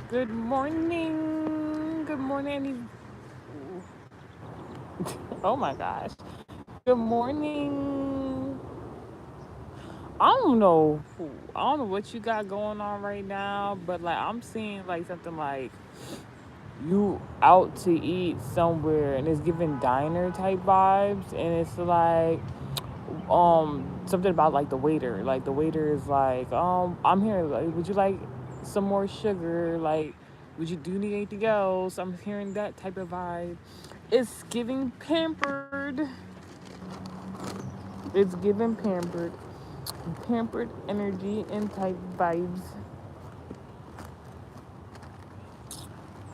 Good morning. Good morning. Oh my gosh. Good morning. I don't know. I don't know what you got going on right now, but like I'm seeing like something like you out to eat somewhere and it's giving diner type vibes and it's like something about like the waiter. Like the waiter is like, I'm here, like, would you like some more sugar? Like, would you do need anything else? I'm hearing that type of vibe. It's giving pampered. It's giving pampered. Pampered energy and type vibes.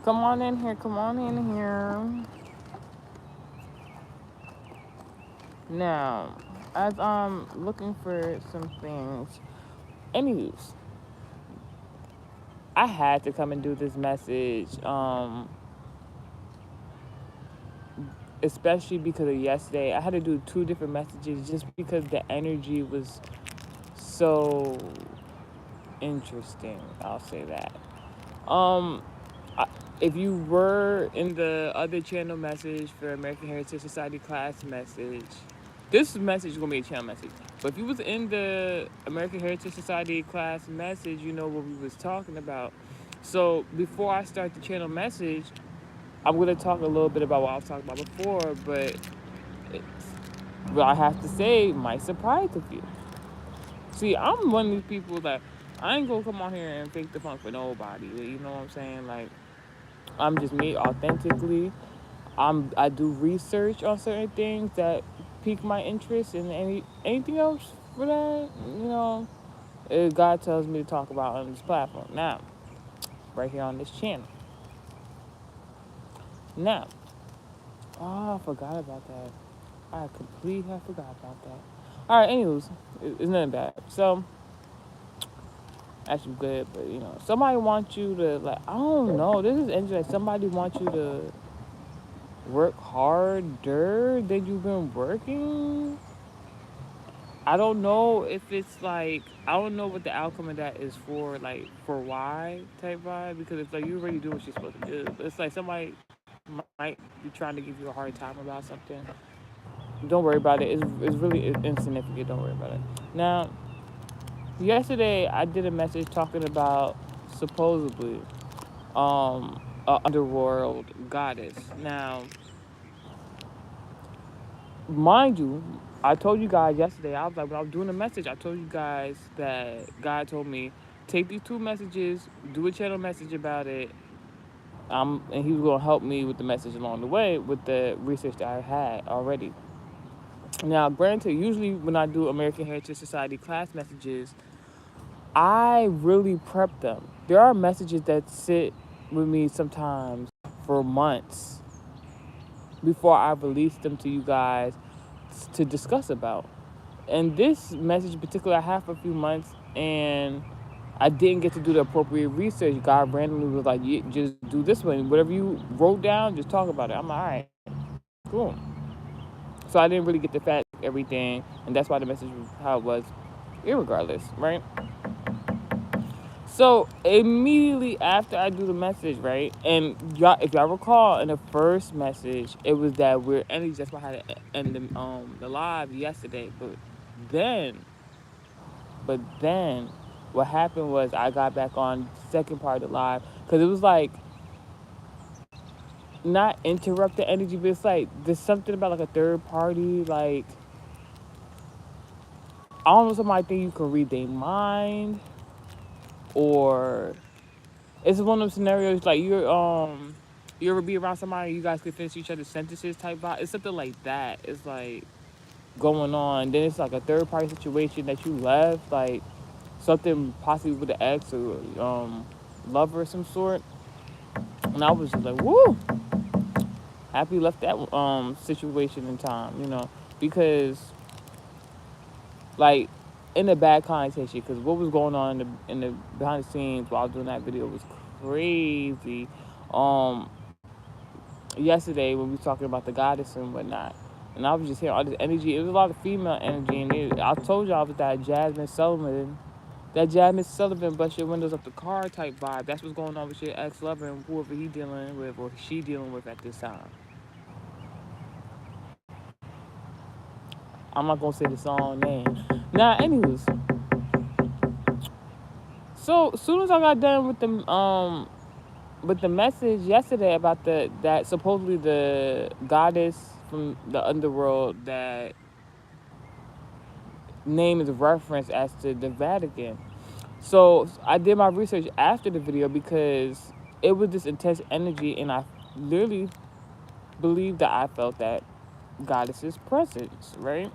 Come on in here, come on in here. Now, as I'm looking for some things. Anyways, I had to come and do this message. Especially because of yesterday. I had to do two different messages just because the energy was so interesting. I'll say that. Um, I, if you were in the other channel message for American Heritage Society class message, this message is gonna be a channel message. But if you was in the American Heritage Society class message, you know what we was talking about. So before I start the channel message, I'm gonna talk a little bit about what I was talking about before, but I have to say, might surprise a few. See, I'm one of these people that I ain't gonna come on here and fake the funk for nobody. You know what I'm saying? Like, I'm just me authentically. I do research on certain things that pique my interest, and anything else for that, God tells me to talk about on this platform. Now, right here on this channel. Now, oh, I forgot about that. I completely have forgot about that. All right, anyways, it's nothing bad. So, actually good, but somebody wants you to, like, I don't know. This is interesting. Like, somebody wants you to work harder than you've been working. I don't know if it's like, I don't know what the outcome of that is for, like, for why type vibe, because it's like you already do what you're supposed to do. But it's like somebody might be trying to give you a hard time about something. Don't worry about it. It's really insignificant. Don't worry about it. Now, yesterday I did a message talking about supposedly a underworld goddess. Now, mind you, I told you guys yesterday, I was like, when I was doing the message, I told you guys that God told me, take these two messages, do a channel message about it, and he was going to help me with the message along the way with the research that I had already. Now, granted, usually when I do American Heritage Society class messages, I really prep them. There are messages that sit with me sometimes for months before I release them to you guys to discuss about. And this message in particular, I had for a few months, and I didn't get to do the appropriate research. God randomly was like, "You just do this one. Whatever you wrote down, just talk about it." I'm like, all right, cool. So I didn't really get to fact everything, and that's why the message was how it was, irregardless, right? So immediately after I do the message, right, and y'all, if y'all recall, in the first message, it was that we're energy. That's why I had to end the live yesterday. Then, but then, what happened was I got back on the second part of the live because it was like not interrupt the energy, but it's like there's something about like a third party, like I don't know, somebody think you can read their mind, or it's one of those scenarios like you ever be around somebody you guys can finish each other's sentences type vibe. It's something like that. It's like going on. Then it's like a third party situation that you left, like something possibly with the ex or lover of some sort. And I was just like, woo, happy left that situation in time, because like in the bad connotation, because what was going on in the behind the scenes while I was doing that video was crazy. Um, Yesterday when we were talking about the goddess and whatnot, and I was just hearing all this energy. It was a lot of female energy, and I told y'all I was that Jasmine Sullivan That Jasmine Sullivan bust your windows up the car type vibe. That's what's going on with your ex lover and whoever he dealing with or she dealing with at this time. I'm not gonna say the song name. Now, anyways, so as soon as I got done with the message yesterday about the that supposedly the goddess from the underworld that name is referenced as to the Vatican. So I did my research after the video because it was this intense energy, and I literally believed that I felt that goddess's presence, right?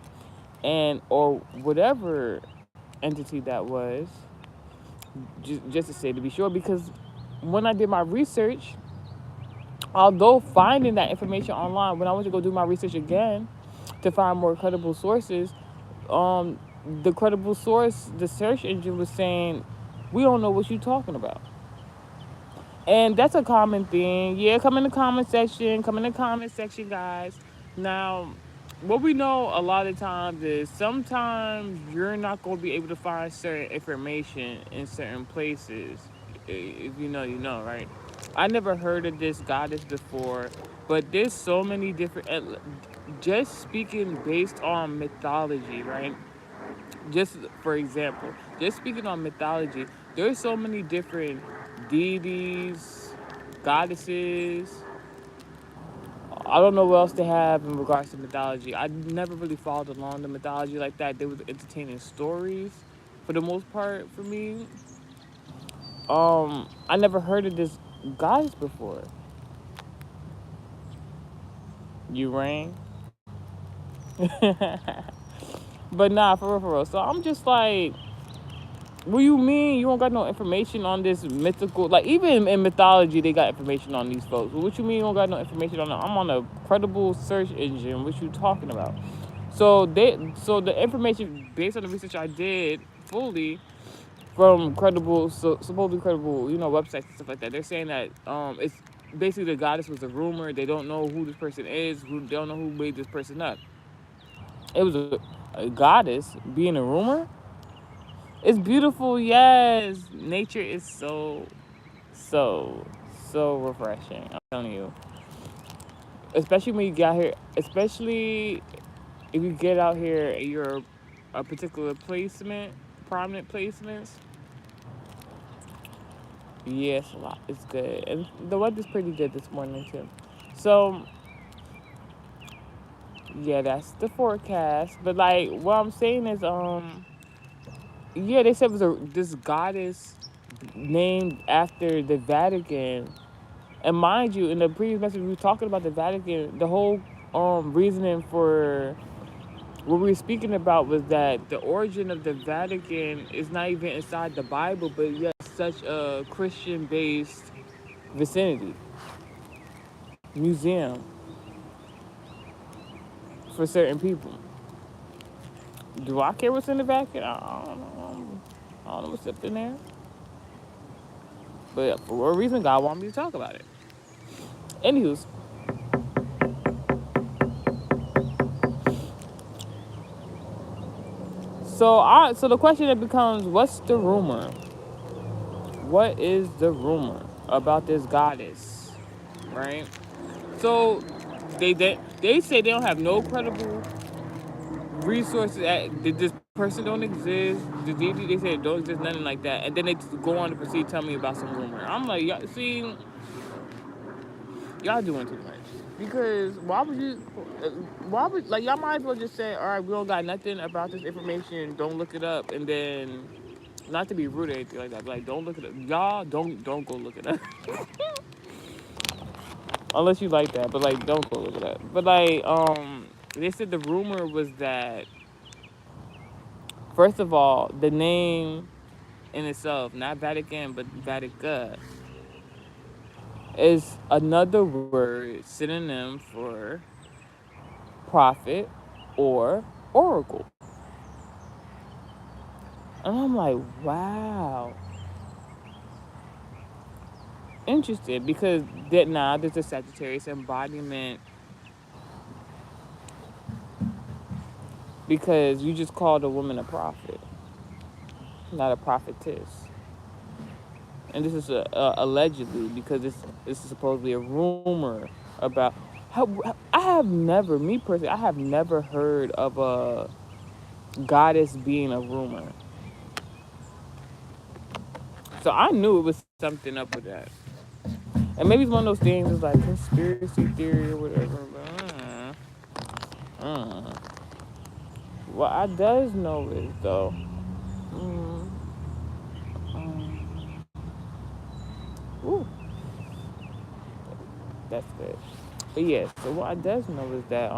And or whatever entity that was, just to say to be sure, because when I did my research, although finding that information online, when I went to go do my research again to find more credible sources, um, the credible source, the search engine was saying, we don't know what you're talking about. And that's a common thing. Yeah, come in the comment section. Come in the comment section, guys. Now, what we know a lot of times is sometimes you're not going to be able to find certain information in certain places. If you know, you know, right? I never heard of this goddess before, but there's so many different. Just speaking based on mythology, right? Just for example, just speaking on mythology, there's so many different deities, goddesses. I don't know what else they have in regards to mythology. I never really followed along the mythology like that. They were entertaining stories for the most part for me. I never heard of this goddess before. You rang? But nah, for real, for real. So I'm just like, what do you mean you don't got no information on this mythical? Like even in mythology, they got information on these folks. But what you mean you don't got no information on them? I'm on a credible search engine. What you talking about? So the information based on the research I did fully from credible, so supposedly credible, websites and stuff like that. They're saying that it's basically the goddess was a rumor. They don't know who this person is. They don't know who made this person up. It was a goddess being a rumor. It's beautiful, yes. Nature is so, so refreshing. I'm telling you. Especially when you get out here, especially if you get out here and you're a particular placement, prominent placements. Yes, a lot. It's good. And the weather's pretty good this morning, too. So, yeah, that's the forecast. But, like, what I'm saying is, yeah, they said it was this goddess named after the Vatican. And mind you, in the previous message, we were talking about the Vatican. The whole reasoning for what we were speaking about was that the origin of the Vatican is not even inside the Bible, but yet such a Christian-based vicinity, museum for certain people. Do I care what's in the Vatican? I don't know. I don't know what's up in there. But for a reason, God wanted me to talk about it. Anywho's, so the question that becomes, what's the rumor? What is the rumor about this goddess, right? So they say they don't have no credible resources. That this person don't exist. The deity they say don't exist, nothing like that. And then they just go on to proceed to tell me about some rumor. I'm like, y'all, see, y'all doing too much. Because why would like y'all might as well just say, all right, we don't got nothing about this information. Don't look it up, and then. Not to be rude or anything like that, but like don't look it up. Y'all don't go look it up. Unless you like that, but like don't go look it up. But like they said the rumor was that first of all, the name in itself, not Vatican but Vatica, is another word synonym for prophet or oracle. And I'm like, wow. Interested because that now there's a Sagittarius embodiment because you just called a woman a prophet. not a prophetess. And this is allegedly because this is supposedly a rumor about how I have never, me personally, I have never heard of a goddess being a rumor. So I knew it was something up with that. And maybe it's one of those things, it's like conspiracy theory or whatever. But, uh. What I does know is though, mm, um, ooh, that's good. But yeah, so what I does know is that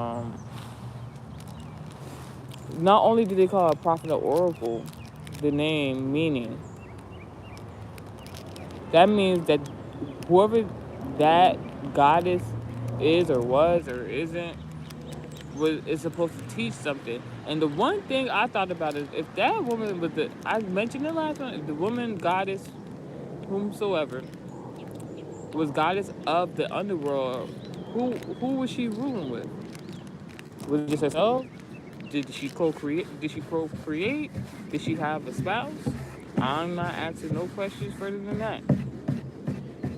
not only do they call a prophet or oracle the name meaning, that means that whoever that goddess is or was or isn't was is supposed to teach something. And the one thing I thought about is if that woman was the I mentioned it last one, if the woman goddess whomsoever was goddess of the underworld, who was she ruling with? Was it just herself? Did she co-create? Did she procreate? Did she have a spouse? I'm not asking no questions further than that.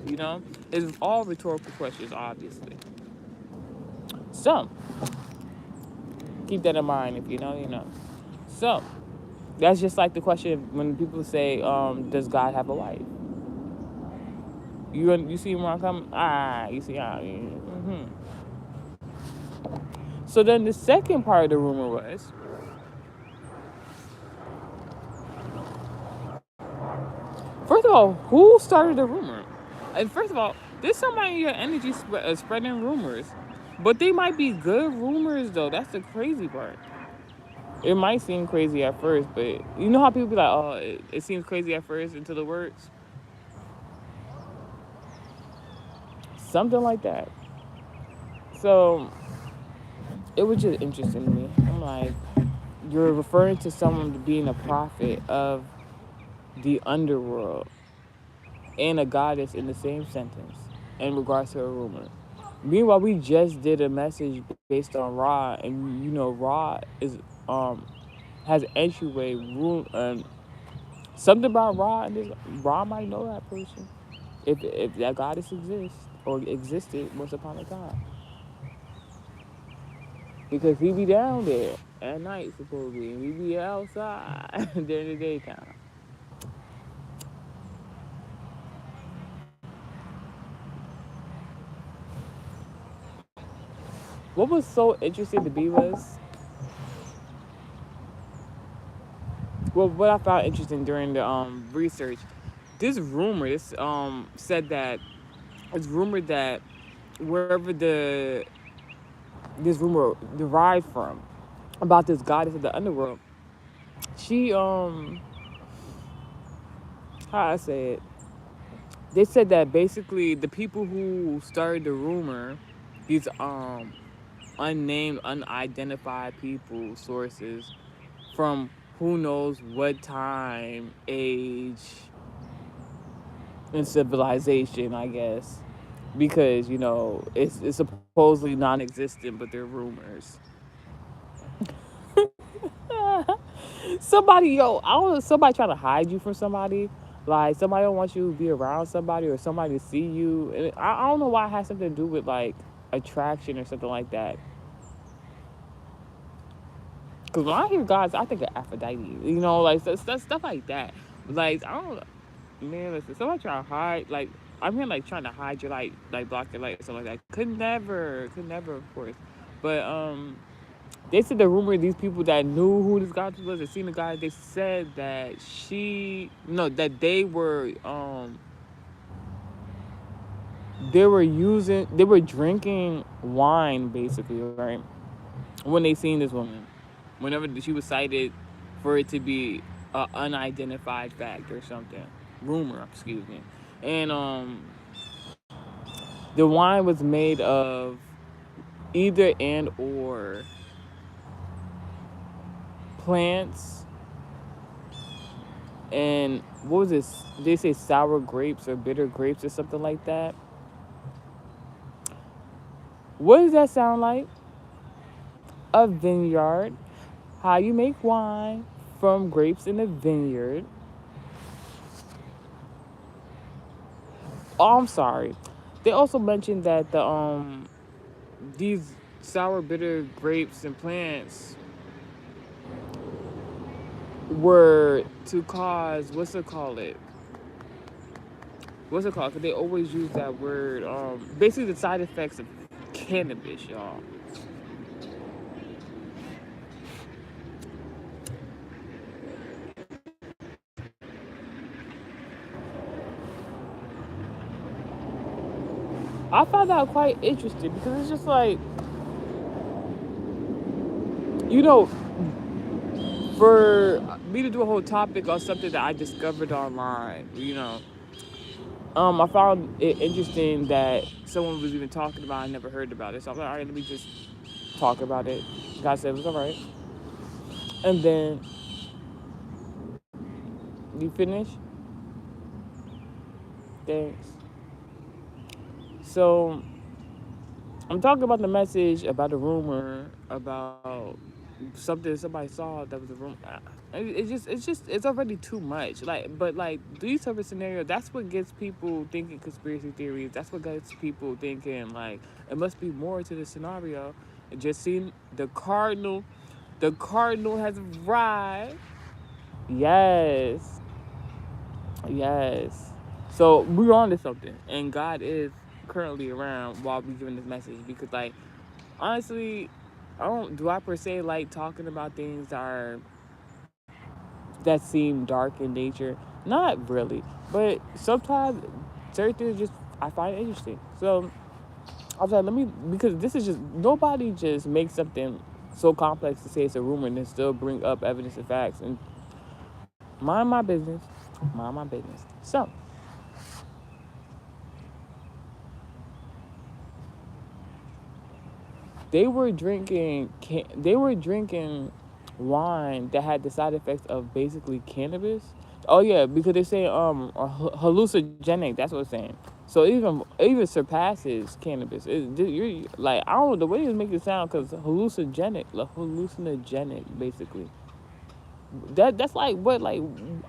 You know, it's all rhetorical questions, obviously. So keep that in mind. If you know, you know. So that's just like the question when people say, "Does God have a wife?" You see where I'm coming? You see how? Mm-hmm. So then the second part of the rumor was, first of all, who started the rumor? And first of all, there's somebody in your energy spreading rumors, but they might be good rumors though. That's the crazy part. It might seem crazy at first, but you know how people be like, "Oh, it seems crazy at first until it works." Something like that. So it was just interesting to me. I'm like, you're referring to someone being a prophet of the underworld and a goddess in the same sentence in regards to a rumor. Meanwhile, we just did a message based on Ra, and you know Ra is has entryway rule something about Ra, and this Ra might know that person if that goddess exists or existed once upon a time, because he be down there at night supposedly, and we be outside during the daytime. What was so interesting to me was, well, what I found interesting during the research, this rumor, this said that it's rumored that wherever this rumor derived from about this goddess of the underworld, she how I say it, they said that basically the people who started the rumor, these unnamed, unidentified people, sources from who knows what time, age, and civilization, I guess, because you know it's supposedly non-existent, but they're rumors. Somebody, yo, I don't know, somebody trying to hide you from somebody. Like somebody don't want you to be around somebody or somebody to see you. And I don't know why it has something to do with like attraction or something like that. Because when I hear gods, I think of Aphrodite. You know, like stuff like that. Like I don't, man. Listen, somebody trying to hide. Like I'm here, like trying to hide your light, like block your light or something like that. Could never, of course. But they said the rumor these people that knew who this guy was and seen the guy, they said that that they were drinking wine basically, right? When they seen this woman, whenever she was cited for it to be an unidentified fact or something, rumor, excuse me, and the wine was made of either and or plants and what was this? They say sour grapes or bitter grapes or something like that. What does that sound like? A vineyard. How you make wine from grapes in a vineyard. Oh, I'm sorry. They also mentioned that these sour bitter grapes and plants were to cause what's it called? Because they always use that word. Basically the side effects of cannabis, y'all. I found that quite interesting because it's just like, you know, for me to do a whole topic on something that I discovered online, I found it interesting that someone was even talking about. I never heard about it, so I'm like, all right, let me just talk about it. God said it was all right, and then you finish. Thanks. So I'm talking about the message about the rumor about something somebody saw that was a rumor. It's already too much. But these type of scenarios, that's what gets people thinking conspiracy theories. That's what gets people thinking like it must be more to the scenario. Just seen the cardinal has arrived. Yes, yes. So we're on to something, and God is currently around while we giving this message because honestly, I don't. Do I per se like talking about things that seem dark in nature? Not really, but sometimes certain things just I find interesting. So I was like, let me because this is just nobody just makes something so complex to say it's a rumor and then still bring up evidence and facts and mind my business, mind my business. So they were drinking wine that had the side effects of basically cannabis. Oh yeah, because they say hallucinogenic. That's what it's saying. So even surpasses cannabis. You're like I don't know the way you make it sound because hallucinogenic basically. That's like what like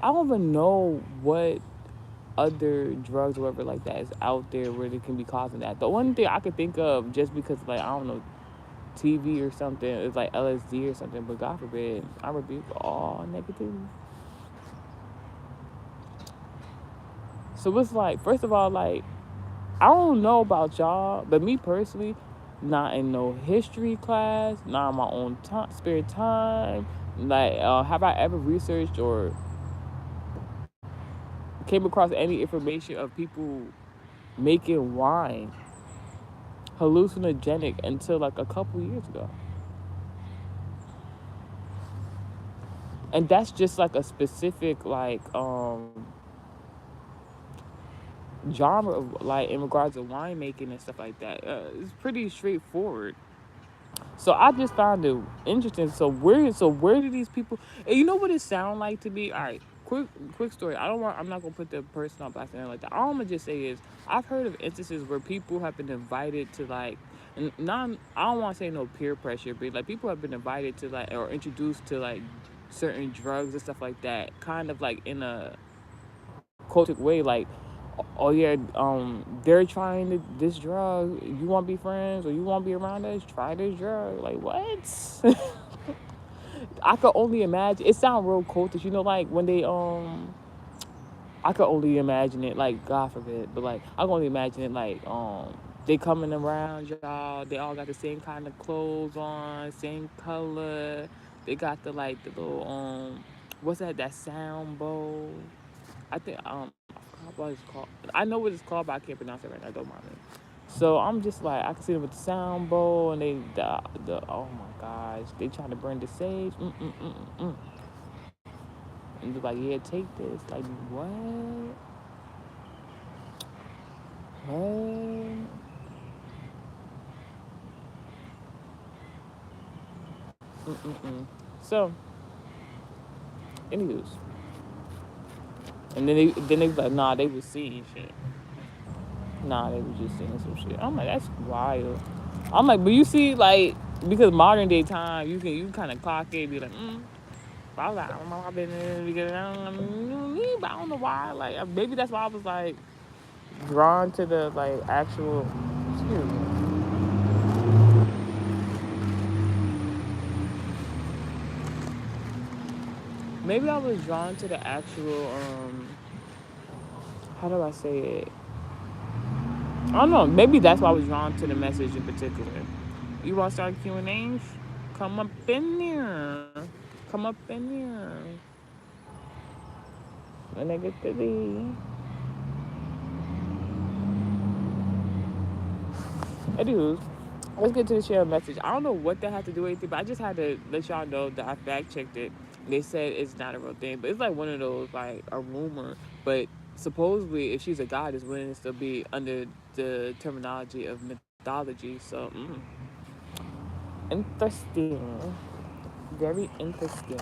I don't even know what other drugs or whatever like that is out there where they can be causing that. The one thing I could think of just because like I don't know TV or something. It's like LSD or something, but God forbid, I rebuke all negativity. So it's like, first of all, like, I don't know about y'all, but me personally, not in no history class, not in my own spare time. Like, have I ever researched or came across any information of people making wine hallucinogenic until like a couple years ago? And that's just like a specific genre of like in regards to winemaking and stuff like that. It's pretty straightforward. So I just found it interesting. So where do these people? And you know what it sound like to me? All right, quick story. I'm not gonna put the person on blast and like that. All I'm gonna just say is I've heard of instances where people have been invited to like, and not I don't want to say no peer pressure, but like people have been invited to like or introduced to like certain drugs and stuff like that, kind of like in a cultic way, like oh yeah, they're trying this drug. You want to be friends or you want to be around us? Try this drug. Like what? I could only imagine. It sounds real cultish, like when they I could only imagine it. Like God forbid, but like I can only imagine it. Like they coming around y'all. They all got the same kind of clothes on, same color. They got the little what's that? That sound bowl. I think I forgot what it's called. I know what it's called, but I can't pronounce it right now. Don't mind me. So I'm just like I can see them with the sound bowl, and the oh my gosh, they trying to burn the sage. And they're like, yeah, take this. Like what? What? Mm-mm-mm. So, anywho's, and then they was like, nah, they was seeing shit. Nah, they was just seeing some shit. I'm like, that's wild. I'm like, but you see, like, because modern day time, you kind of clock it, be like, I was like, I don't know, I've been in because I don't know why. Like, maybe that's why I was like, drawn to the like actual. Excuse me. Maybe I was drawn to the actual. How do I say it? I don't know. Maybe that's why I was drawn to the message in particular. You want to start Q&As? Come up in there. Come up in there. When I get to the. Anywho, let's get to the share message. I don't know what that had to do with anything, but I just had to let y'all know that I fact checked it. They said it's not a real thing, but it's like one of those like a rumor. But supposedly, if she's a goddess, wouldn't it still be under the terminology of mythology? So, interesting, very interesting.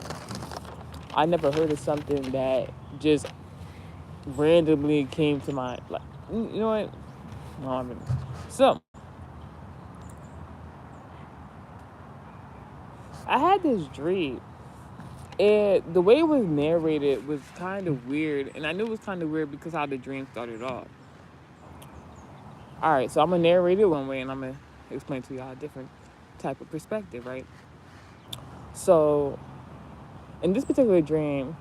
I never heard of something that just randomly came to mind. Like, you know what? No, I mean, so I had this dream. And the way it was narrated was kind of weird. And I knew it was kind of weird because how the dream started off. All right, so I'm going to narrate it one way and I'm going to explain to y'all a different type of perspective, right? So, in this particular dream,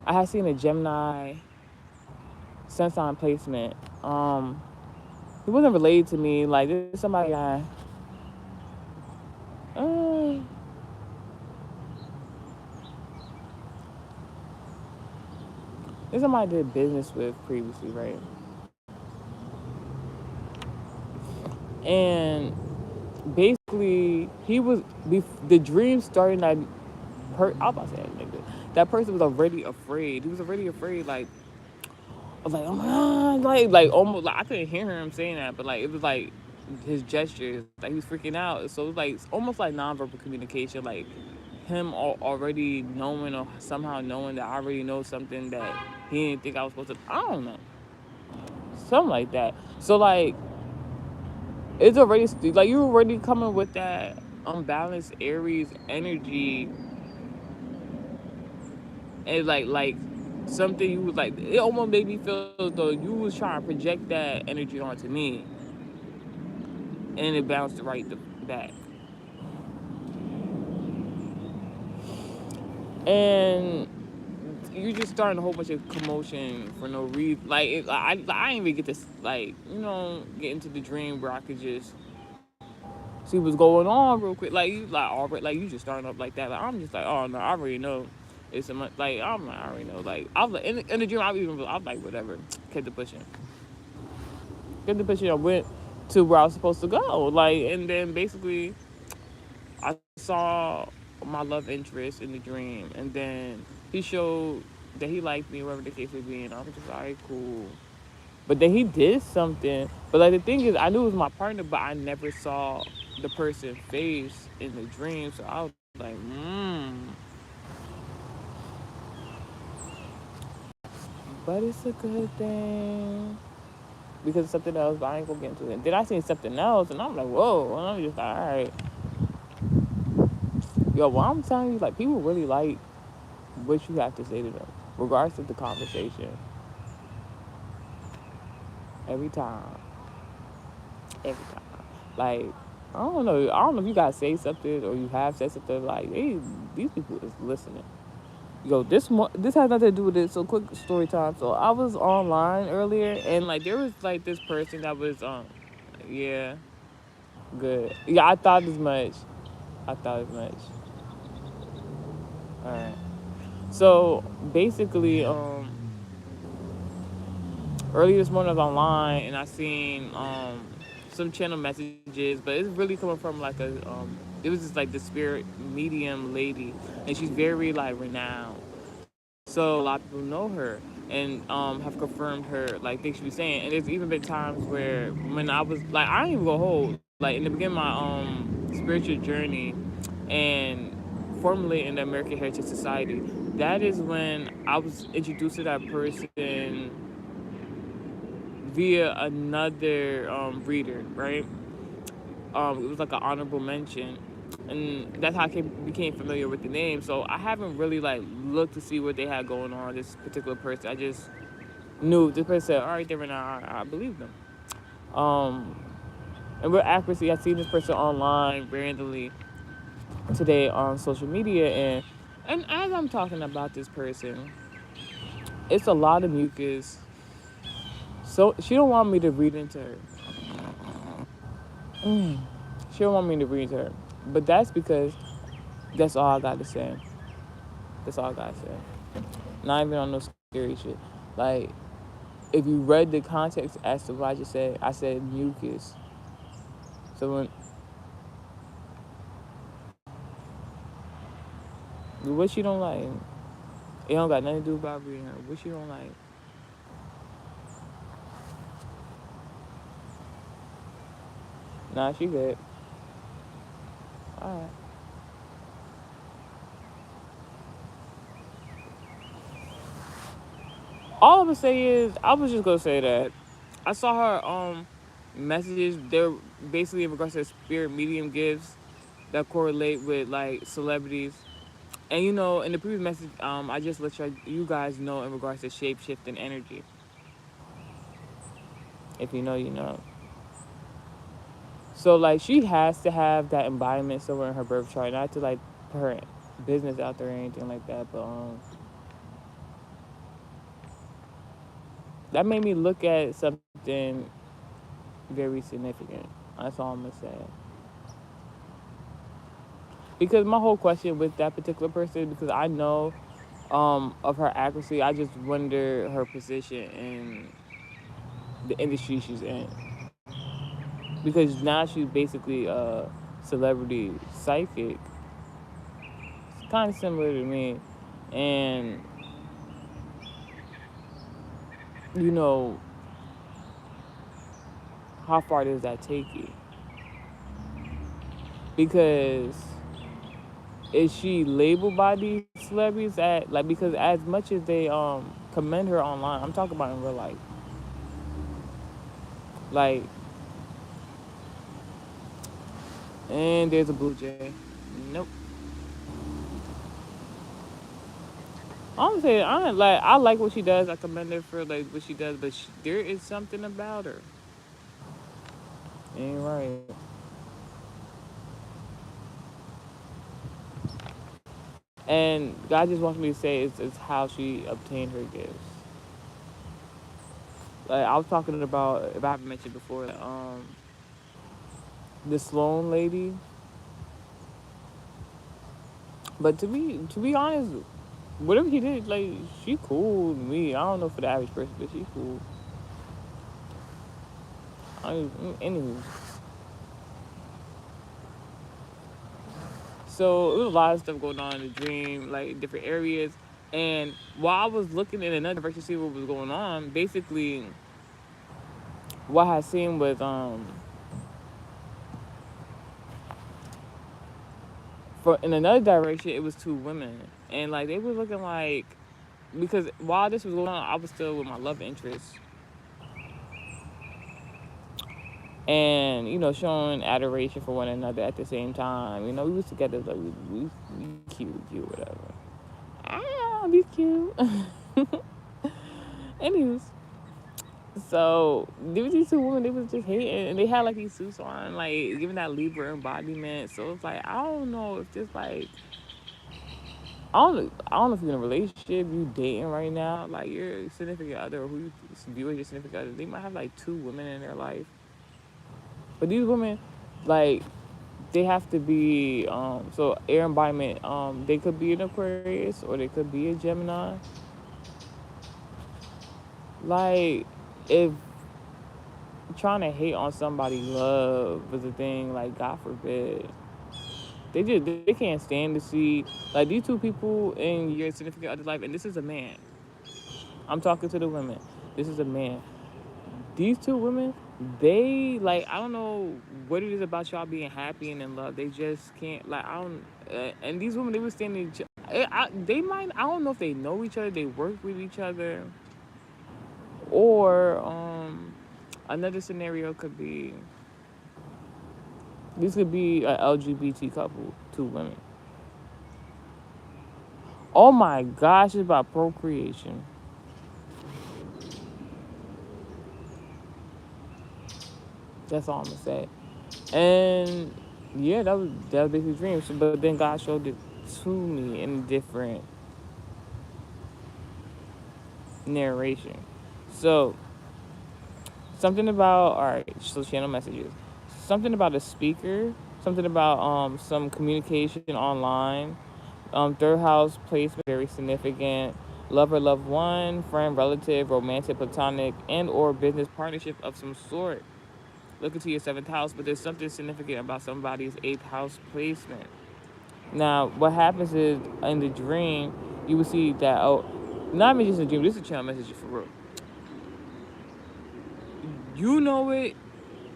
I had seen a Gemini sun sign placement. He wasn't related to me. Like, this is somebody uh, this is somebody I did business with previously, right? And basically, the dream started. I was about to say that nigga. That person was already afraid. He was already afraid. Like, I was like, oh my god, like almost like I couldn't hear him saying that, but like it was like his gestures, like he was freaking out. So it was like it's almost like nonverbal communication, like him already knowing or somehow knowing that I already know something that he didn't think I was supposed to. I don't know, something like that. So like it's already like you already coming with that unbalanced Aries energy, and like something you was like it almost made me feel as though you was trying to project that energy onto me, and it bounced right back. And you just starting a whole bunch of commotion for no reason. Like I didn't even get to like get into the dream where I could just see what's going on real quick. Like you like already like you just starting up like that. Like I'm just like oh no I already know. It's a like I'm like I already know. Like I was like in the dream I was like whatever. Kept the pushing. Kept the pushing. I went to where I was supposed to go. Like and then basically I saw my love interest in the dream, and then he showed that he liked me, whatever the case may be, and I was just like, right, cool. But then he did something. But like the thing is, I knew it was my partner, but I never saw the person's face in the dream, so I was like, but it's a good thing because it's something else. But I ain't gonna get into it. Then I seen something else, and I'm like, whoa, and I'm just like, all right, yo, well, I'm telling you, like people really like what you have to say to them, regardless of the conversation. Every time, every time. Like I don't know. I don't know if you guys say something or you have said something. Like these people is listening. Yo, this has nothing to do with it. So quick story time. So I was online earlier, and like there was like this person that was yeah, good. Yeah, I thought as much. I thought as much. All right. So basically, earlier this morning I was online and I seen some channel messages, but it's really coming from like it was just like the spirit medium lady, and she's very like renowned. So a lot of people know her and have confirmed her like things she was saying. And there's even been times where when I was like I ain't even gonna hold like in the beginning of my spiritual journey and formerly in the American Heritage Society, that is when I was introduced to that person via another reader, right? It was like an honorable mention, and that's how I became familiar with the name. So I haven't really like looked to see what they had going on. This particular person, I just knew this person said, all right, there and I believe them. Um, and with accuracy, I seen this person online randomly today on social media, and as I'm talking about this person, it's a lot of mucus. So she don't want me to read into her. She don't want me to read her, but that's because that's all I got to say. That's all I got to say. Not even on no scary shit. Like, if you read the context as to what I just said, I said mucus. So what she don't like, it don't got nothing to do about reading her. What she don't like. Nah, she good. All right. All I'm gonna say is, I was just gonna say that I saw her messages. They're basically in regards to spirit medium gifts that correlate with like celebrities. And in the previous message, I just let you guys know in regards to shape shifting energy. If you know, you know. So like she has to have that embodiment somewhere in her birth chart, not to like put her business out there or anything like that. But that made me look at something very significant. That's all I'm gonna say. Because my whole question with that particular person, because I know of her accuracy, I just wonder her position in the industry she's in. Because now she's basically a celebrity psychic. It's kind of similar to me. And, you know, how far does that take you? Because is she labeled by these celebrities at like, because as much as they commend her online, I'm talking about in real life. Like, and there's a blue jay. Nope. I'm saying I like what she does. I commend her for like what she does, but there is something about her. Ain't right. And God just wants me to say it's how she obtained her gifts. Like I was talking about, if I haven't mentioned before, the Sloan lady. But to be honest, whatever she did, like she cool to me. I don't know for the average person, but she cool. Anyway, so it was a lot of stuff going on in the dream, like different areas. And while I was looking in another direction to see what was going on, basically what I seen was for in another direction it was two women, and like they were looking like, because while this was going on, I was still with my love interest, and showing adoration for one another at the same time. We was together, like we cute, whatever. Ah, be cute. Anyways, so there was these two women. They was just hating, and they had like these suits on, like giving that Libra embodiment. So it's like I don't know if this like I don't know if you're in a relationship, you dating right now, like your significant other, or who you view as your significant other, they might have like two women in their life. But these women, like, they have to be so air embodiment. They could be an Aquarius or they could be a Gemini. Like, if trying to hate on somebody love is a thing, like God forbid. They can't stand to see like these two people in your significant other life, and this is a man. I'm talking to the women. This is a man. These two women, they like I don't know what it is about y'all being happy and in love. They just can't like I don't. And these women, they were standing. They might. I don't know if they know each other. They work with each other, or another scenario could be this could be a LGBT couple, two women. Oh my gosh, it's about procreation. That's all I'm gonna say. And yeah, that was basically dream. So, but then God showed it to me in a different narration. So something about all right. So channel messages. Something about a speaker. Something about some communication online. Third house placement very significant. Lover, loved one, friend, relative, romantic, platonic, and or business partnership of some sort. Look into your seventh house, but there's something significant about somebody's eighth house placement. Now, what happens is in the dream, you will see that not even just a dream. This is a channel message for real. You know it.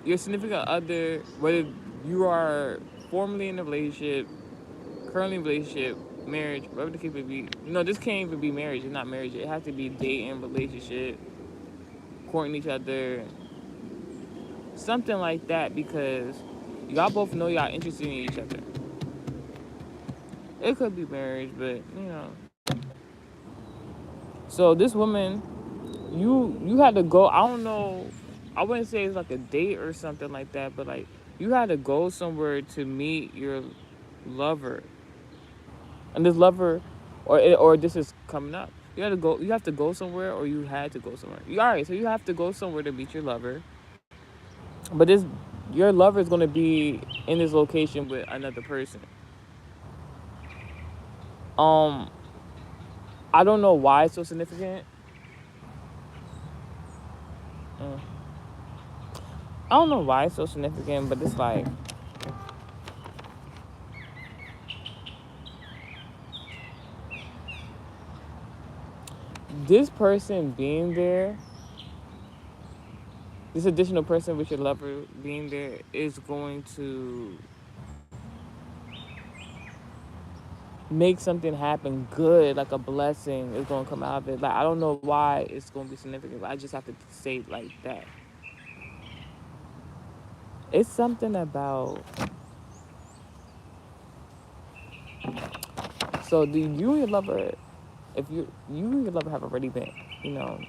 Your significant other, whether you are formerly in a relationship, currently in a relationship, marriage, whatever the case may be. No, this can't even be marriage. It's not marriage. It has to be dating, relationship, courting each other, something like that. Because y'all both know y'all interested in each other. It could be marriage, but So this woman, you had to go. I don't know. I wouldn't say it's like a date or something like that, but like you had to go somewhere to meet your lover, and this lover, or this is coming up. You had to go. You have to go somewhere, or you had to go somewhere. All right, so you have to go somewhere to meet your lover, but this your lover is going to be in this location with another person. Um, I don't know why it's so significant. Mm. I don't know why it's so significant, but it's like this person being there, this additional person with your lover being there is going to make something happen good, like a blessing is going to come out of it. Like, I don't know why it's going to be significant, but I just have to say it like that. It's something about. So, do you and your lover, if you and your lover have already been, you know,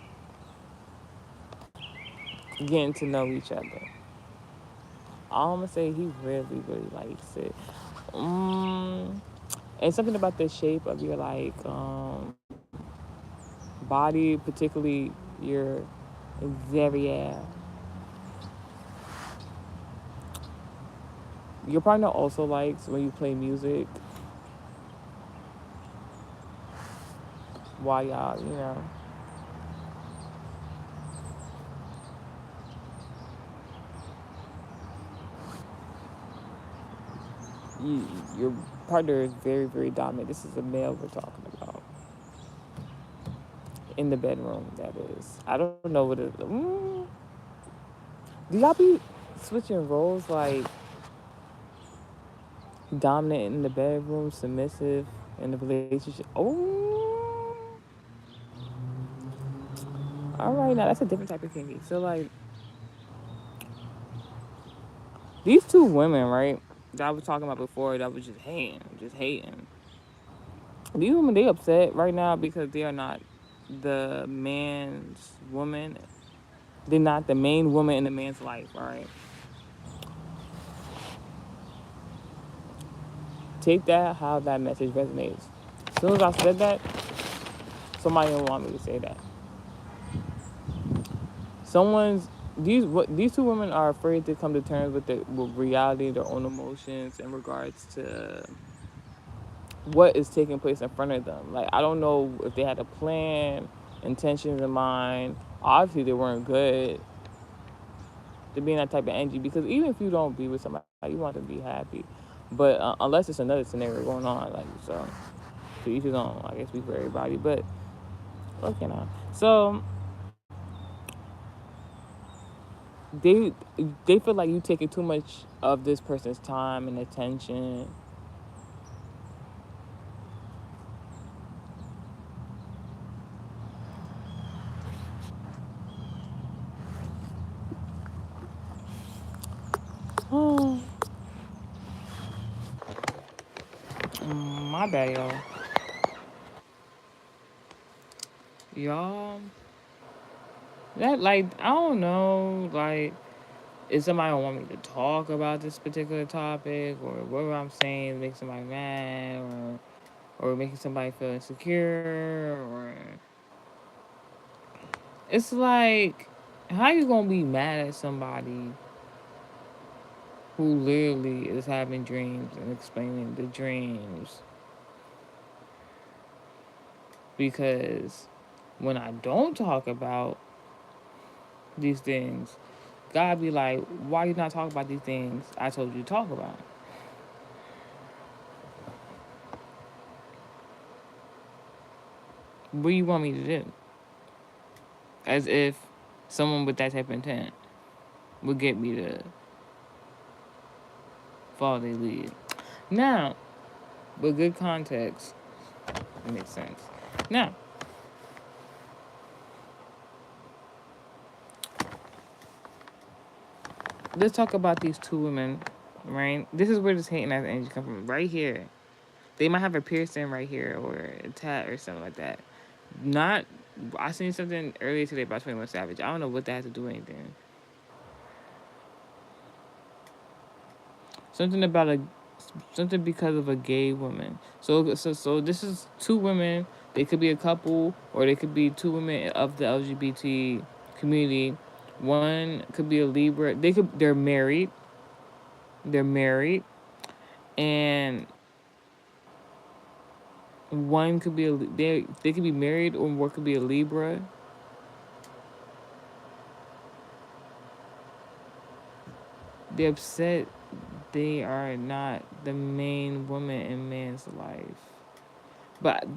getting to know each other, all I'm going to say, he really, really likes it. And something about the shape of your, like, body, particularly your xavier. Your partner also likes when you play music while y'all, you, your partner is very, very dominant. This is a male we're talking about. In the bedroom, that is. I don't know what it is. Do y'all be switching roles, like dominant in the bedroom, submissive in the relationship? Oh, all right. Now that's a different type of kinky. So like these two women, right? That I was talking about before, that was just hating, just hating. These women, they upset right now because they are not the man's woman. They're not the main woman in the man's life. All right. Take that how that message resonates. As soon as I said that, somebody didn't want me to say that. Someone's these two women are afraid to come to terms with reality, their own emotions in regards to what is taking place in front of them. Like I don't know if they had a plan, intentions in mind. Obviously, they weren't good to be in that type of energy because even if you don't be with somebody, you want to be happy. But unless it's another scenario going on, like so, to each his own. I guess speak for everybody, but what can I? So they they feel like you taking too much of this person's time and attention. Oh, my bad, y'all. Y'all, that like I don't know, like if somebody don't want me to talk about this particular topic, or whatever I'm saying makes somebody mad, or making somebody feel insecure, or it's like, how you gonna be mad at somebody who literally is having dreams and explaining the dreams? Because when I don't talk about these things, God be like, why you not talking about these things I told you to talk about? What do you want me to do? As if someone with that type of intent would get me to follow their lead. Now, with good context, it makes sense. Now, let's talk about these two women, right? This is where this hating ass energy come from. Right here. They might have a piercing right here or a tat or something like that. Not, I seen something earlier today about 21 Savage. I don't know what that has to do with anything. Something about something because of a gay woman. So this is two women. They could be a couple, or they could be two women of the LGBT community. One could be a Libra. They're married. They're married, and one could be they could be married, or one could be a Libra. They're upset they are not the main woman in man's life. But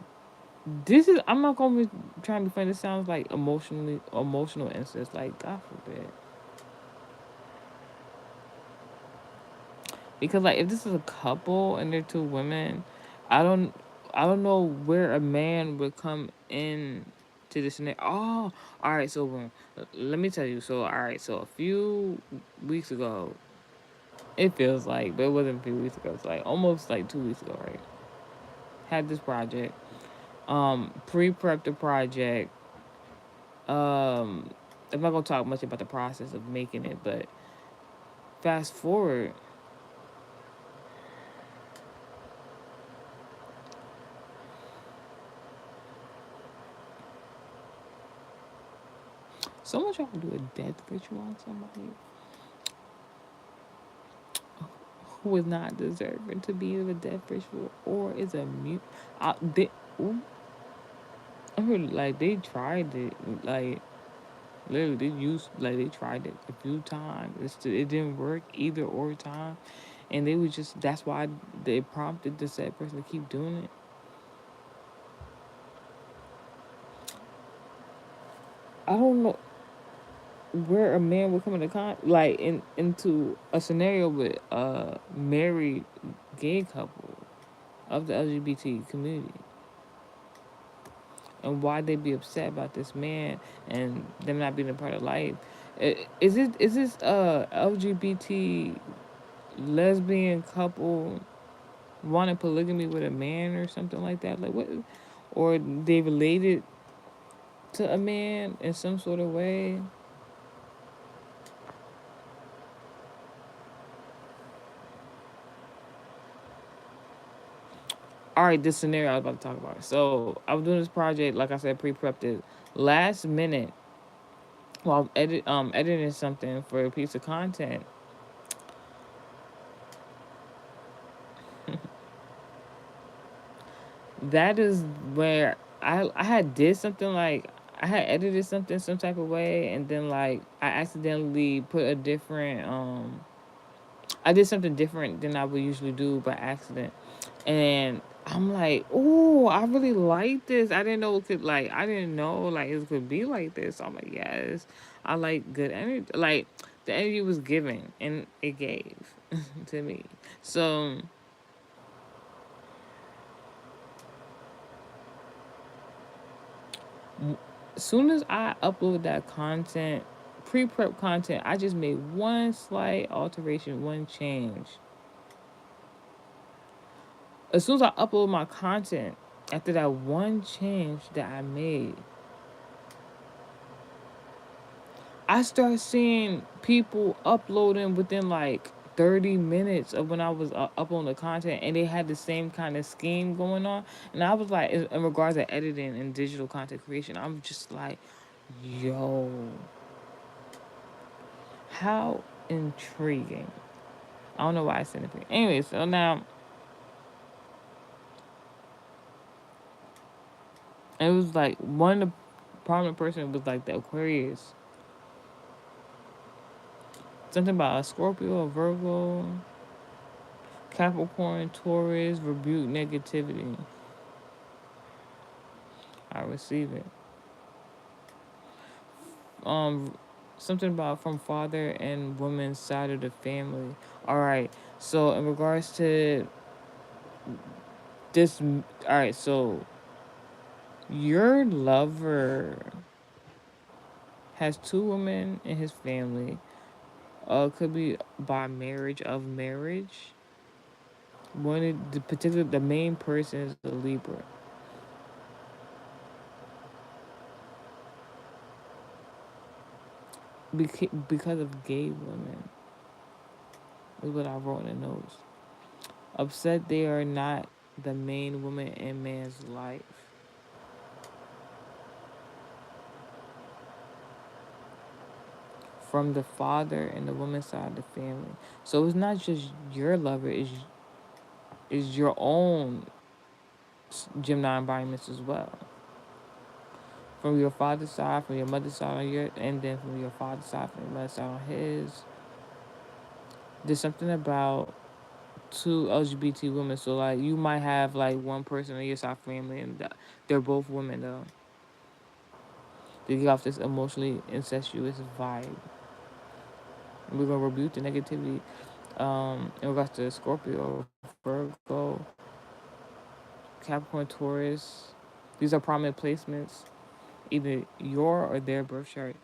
this is, I'm not gonna be trying to be funny. This sounds like emotional incest. Like, God forbid. Because like, if this is a couple and they're two women, I don't I don't know where a man would come in to this scenario. Oh, all right. So let me tell you. So all right. So a few weeks ago, it feels like, but it wasn't a few weeks ago. It's like almost like 2 weeks ago, right? Had this project. Pre-prepped the project. I'm not gonna talk much about the process of making it, but fast forward, someone tried to do a death ritual on somebody who is not deserving to be in a death ritual, or is a mute. I heard like they tried it, like literally they tried it a few times. It didn't work either or time, and they was just, that's why they prompted the said person to keep doing it. I don't know where a man would come into a scenario with a married gay couple of the LGBT community, and why they be upset about this man and them not being a part of life. Is this LGBT lesbian couple wanting polygamy with a man or something like that? Like what? Or they related to a man in some sort of way? All right, this scenario I was about to talk about. So I was doing this project, like I said, pre-prepped it last minute while editing something for a piece of content. That is where I had did something, like I had edited something some type of way, and then like I accidentally put a different I did something different than I would usually do by accident. And I'm like, oh, I really like this. I didn't know like it could be like this. So I'm like, yes, I like good energy. Like the energy was giving and it gave to me. So as soon as I upload that content, pre-prep content, I just made one slight alteration, one change. As soon as I upload my content, after that one change that I made, I started seeing people uploading within like 30 minutes of when I was uploading the content, and they had the same kind of scheme going on. And I was like, in regards to editing and digital content creation, I'm just like, yo, how intriguing. I don't know why I said anything. Anyway, so now it was like one of the prominent person was like the Aquarius. Something about a Scorpio, a Virgo, Capricorn, Taurus, rebuke negativity. I receive it. Um, Something about from father and woman's side of the family. All right. So in regards to this, all right. So your lover has two women in his family. Could be by marriage of marriage. One of the main person is the Libra. Because of gay women is what I wrote in the notes. Upset they are not the main woman in man's life. From the father and the woman's side of the family. So it's not just your lover, is your own Gemini environments as well. From your father's side, from your mother's side on your, and then from your father's side, from your mother's side on his. There's something about two LGBT women. So like you might have like one person on your side family, and they're both women though. They give off this emotionally incestuous vibe. And we're gonna rebuke the negativity in regards to Scorpio, Virgo, Capricorn, Taurus. These are prominent placements, either your or their birth chart.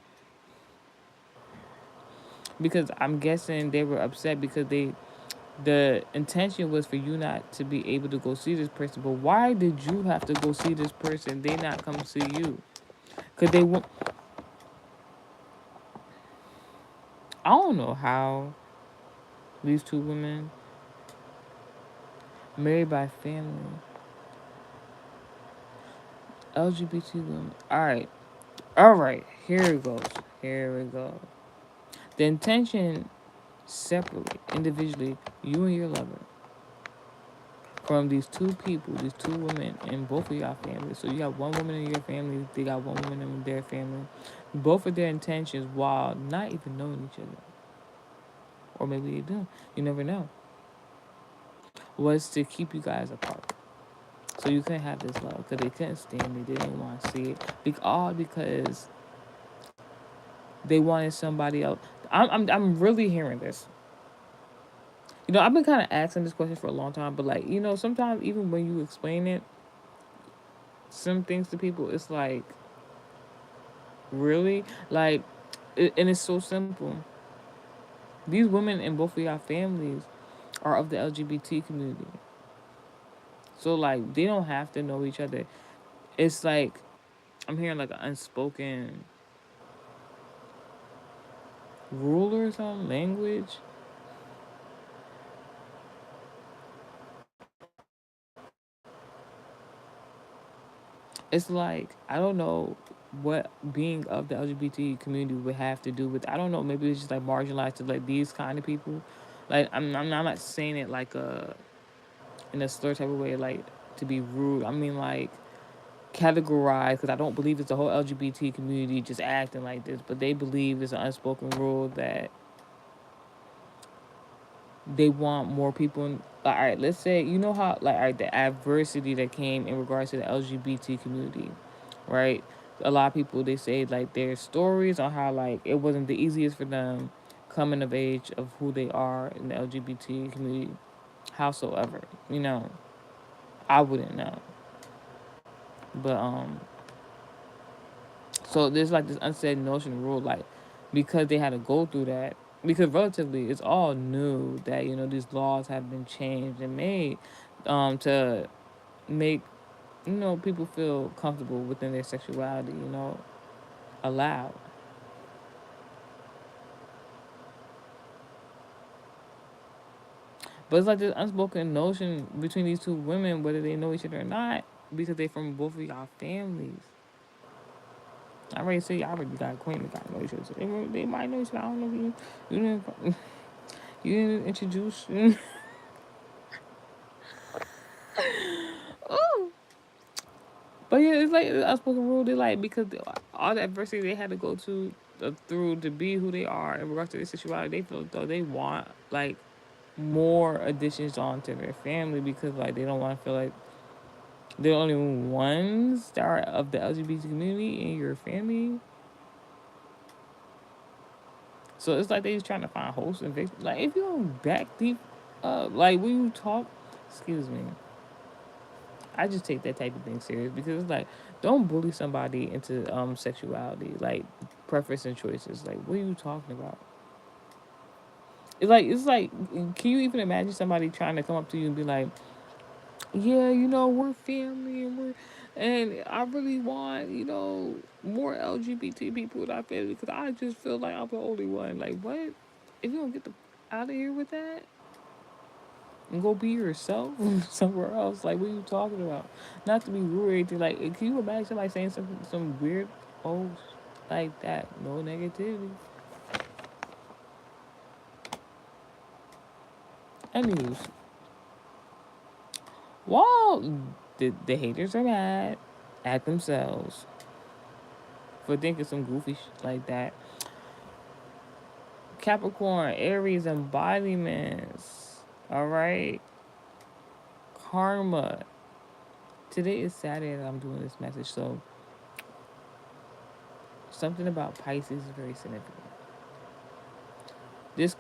Because I'm guessing they were upset because the intention was for you not to be able to go see this person. But why did you have to go see this person? They not come see you? Cause they want. I don't know how these two women married by family, LGBT women. All right. Here it goes. Here we go. The intention separately, individually, you and your lover, from these two people, these two women in both of y'all families. So you have one woman in your family, they got one woman in their family. Both of their intentions, while not even knowing each other, or maybe they do, you never know, was to keep you guys apart. So you couldn't have this love because they couldn't stand me. They didn't want to see it. All because they wanted somebody else. I'm really hearing this. I've been kind of asking this question for a long time, but like, sometimes even when you explain it, some things to people, it's like, really? Like, and it's so simple. These women in both of y'all families are of the LGBT community. So, like, they don't have to know each other. It's like, I'm hearing like an unspoken rule or something, language. It's like, I don't know what being of the LGBT community would have to do with. I don't know, maybe it's just like marginalized to like these kind of people. Like, I'm not saying it like in a slur type of way, like to be rude. I mean, like, categorized, because I don't believe it's the whole LGBT community just acting like this, but they believe it's an unspoken rule that they want more people in. All right, let's say, you know how, like, all right, the adversity that came in regards to the LGBT community, right? A lot of people, they say like their stories on how like it wasn't the easiest for them coming of age of who they are in the LGBT community, howsoever, I wouldn't know, but so there's like this unsaid notion rule, like, because they had to go through that, because relatively it's all new that these laws have been changed and made to make people feel comfortable within their sexuality, allowed. But it's like this unspoken notion between these two women, whether they know each other or not, because they from both of y'all families. I already say y'all already got acquainted, got know each other. So they might know each other. I don't know if you didn't introduce. Oh, but yeah, it's like the unspoken rule. They like because all the adversity they had to go to through to be who they are in regards to their sexuality, they feel though they want like more additions onto their family because like they don't want to feel like they're the only ones that are of the LGBT community in your family. So it's like they just trying to find hosts and victims. Like if you don't back deep up, like when you talk, excuse me, I just take that type of thing serious because it's like don't bully somebody into sexuality, like preference and choices. Like what are you talking about? It's like can you even imagine somebody trying to come up to you and be like, yeah, we're family and I really want, more LGBT people in our family because I just feel like I'm the only one. Like, what? If you don't get the out of here with that and go be yourself somewhere else, like, what are you talking about? Not to be rude or anything. Like, can you imagine somebody saying some weird, oh, like that? No negativity. Anyways, while the haters are mad at themselves for thinking some goofy shit like that. Capricorn, Aries embodiments. All right. Karma. Today is Saturday that I'm doing this message, so something about Pisces is very significant. This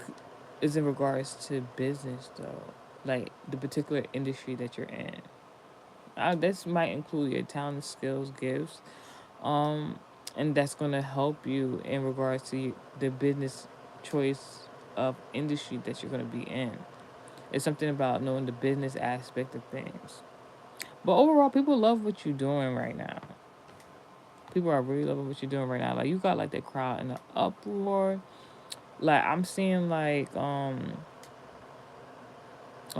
is in regards to business, though, like the particular industry that you're in. This might include your talent, skills, gifts, um, and that's going to help you in regards to the business choice of industry that you're going to be in. It's something about knowing the business aspect of things. But overall, people love what you're doing right now. People are really loving what you're doing right now. Like you got like the crowd in the uproar. Like I'm seeing like oh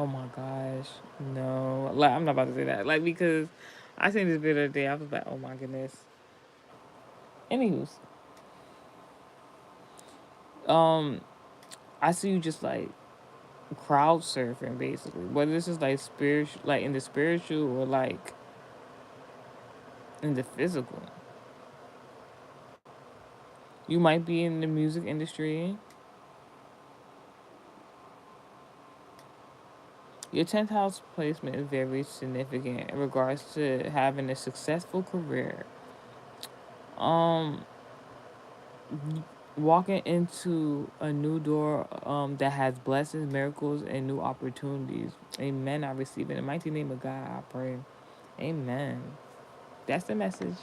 my gosh, no. Like I'm not about to say that. Like because I seen this video today, I was like, oh my goodness. Anywho's, um, I see you just like crowd surfing basically. Whether this is like spiritual, like in the spiritual or like in the physical. You might be in the music industry. Your 10th house placement is very significant in regards to having a successful career. Um, Walking into a new door that has blessings, miracles, and new opportunities. Amen. I receive it. In the mighty name of God, I pray. Amen. That's the message.